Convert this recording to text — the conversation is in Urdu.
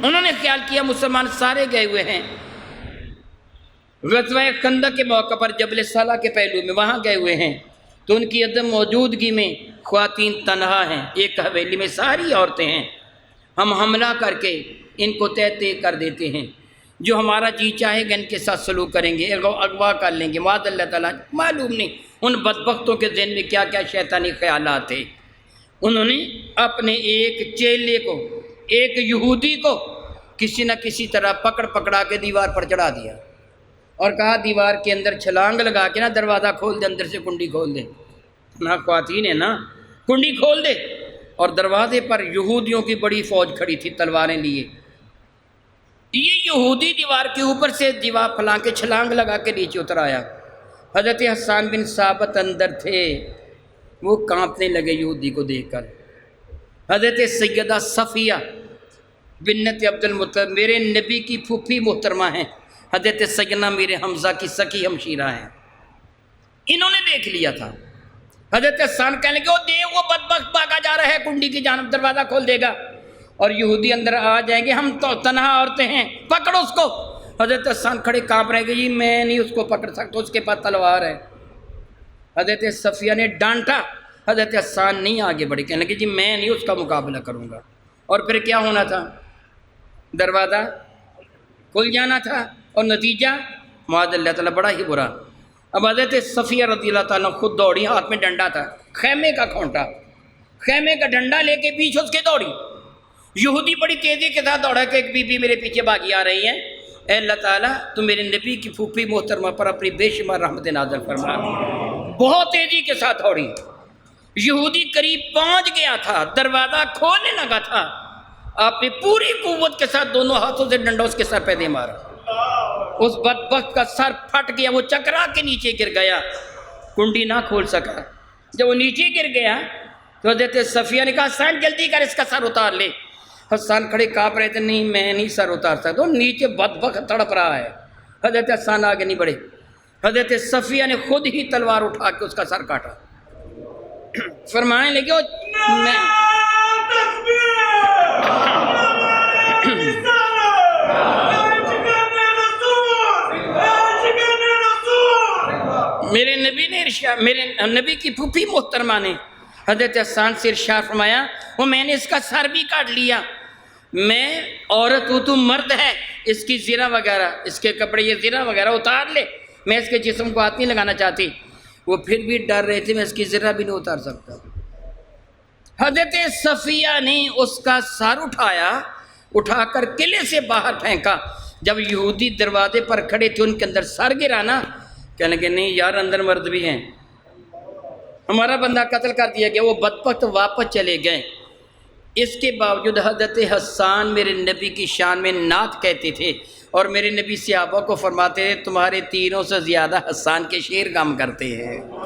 انہوں نے خیال کیا مسلمان سارے گئے ہوئے ہیں، غزوہ خندق کے موقع پر جبل صالح کے پہلو میں وہاں گئے ہوئے ہیں، تو ان کی عدم موجودگی میں خواتین تنہا ہیں، ایک حویلی میں ساری عورتیں ہیں، ہم حملہ کر کے ان کو تہتے کر دیتے ہیں، جو ہمارا جی چاہے گا ان کے ساتھ سلوک کریں گے، اغوا کر لیں گے، معاذ اللہ تعالیٰ۔ معلوم نہیں ان بدبختوں کے ذہن میں کیا کیا شیطانی خیالات تھے۔ انہوں نے اپنے ایک چیلے کو، ایک یہودی کو کسی نہ کسی طرح پکڑا کے دیوار پر چڑھا دیا اور کہا دیوار کے اندر چھلانگ لگا کے نا دروازہ کھول دے، اندر سے کنڈی کھول دے، نہ خواتین ہے نا، کنڈی کھول دے۔ اور دروازے پر یہودیوں کی بڑی فوج کھڑی تھی تلواریں لیے۔ یہ یہودی دیوار کے اوپر سے دیوار پھلان کے چھلانگ لگا کے نیچے اتر آیا۔ حضرت حسان بن ثابت اندر تھے، وہ کانپنے لگے یہودی کو دیکھ کر۔ حضرت سیدہ صفیہ بنت عبد المطلب میرے نبی کی پھوپھی محترمہ ہیں، حضرت سیدنا میرے حمزہ کی سکی ہمشیرہ ہیں، انہوں نے دیکھ لیا تھا۔ حضرت حسان کہنے لگے وہ دیکھ وہ بدبخت بھاگا جا رہا ہے کنڈی کی جانب، دروازہ کھول دے گا اور یہودی اندر آ جائیں گے، ہم تو تنہا عورتیں ہیں، پکڑو اس کو۔ حضرت حسان کھڑے کانپ رہے گے، جی میں نہیں اس کو پکڑ سکتا، اس کے پاس تلوار ہے۔ حضرت صفیہ نے ڈانٹا، حضرت حسان نہیں آگے بڑھے، کہنے لگے جی میں نہیں اس کا مقابلہ کروں گا۔ اور پھر کیا ہونا تھا؟ دروازہ کھل جانا تھا اور نتیجہ معاذ اللہ تعالیٰ بڑا ہی برا۔ اب حضرت صفیہ رضی اللہ تعالیٰ خود دوڑی، ہاتھ میں ڈنڈا تھا، خیمے کا کھونٹا، خیمے کا ڈنڈا لے کے پیچھے اس کے دوڑی۔ یہودی بڑی تیزی کے ساتھ دوڑا کہ ایک بی بی میرے پیچھے بھاگی آ رہی ہے، اے اللہ تعالیٰ تو میرے نبی کی پھوپھی محترمہ پر اپنی بے شمار رحمت نازل فرما۔ بہت تیزی کے ساتھ دوڑی، یہودی قریب پہنچ گیا تھا، دروازہ کھولنے لگا تھا، آپ نے پوری قوت کے ساتھ دونوں ہاتھوں سے ڈنڈا اس کے سر پہ دے مارا، اس بدبخت کا سر پھٹ گیا، وہ چکرا کے نیچے گر گیا، کنڈی نہ کھول سکا۔ جب وہ نیچے گر گیا تو حضرت صفیہ نے کہا حسان جلدی کر اس کا سر اتار لے۔ حسان کھڑے کانپ رہے تھے، نہیں میں نہیں سر اتار سکتا، وہ نیچے بدبخت تڑپ رہا ہے۔ حضرت حسان آگے نہیں بڑھے، حضرت صفیہ نے خود ہی تلوار اٹھا کے اس کا سر کاٹا، فرمانے لگے میں میرے نبی نے میرے نبی کی پھوپھی محترمہ نے حضرت حسان سے ارشاد فرمایا وہ میں نے اس کا سر بھی کاٹ لیا، میں عورت ہوں تو مرد ہے، اس کی زرہ وغیرہ اس کے کپڑے یہ زرہ وغیرہ اتار لے، میں اس کے جسم کو ہاتھ نہیں لگانا چاہتی۔ وہ پھر بھی ڈر رہے تھے میں اس کی زرہ بھی نہیں اتار سکتا۔ حضرت صفیہ نے اس کا سر اٹھایا، اٹھا کر قلعے سے باہر پھینکا۔ جب یہودی دروازے پر کھڑے تھے ان کے اندر سر گرا نا، کہنے لگے نہیں یار اندر مرد بھی ہیں، ہمارا بندہ قتل کر دیا گیا۔ وہ بدبخت واپس چلے گئے۔ اس کے باوجود حضرت حسان میرے نبی کی شان میں نعت کہتے تھے اور میرے نبی صحابہ کو فرماتے تھے تمہارے تینوں سے زیادہ حسان کے شعر کام کرتے ہیں۔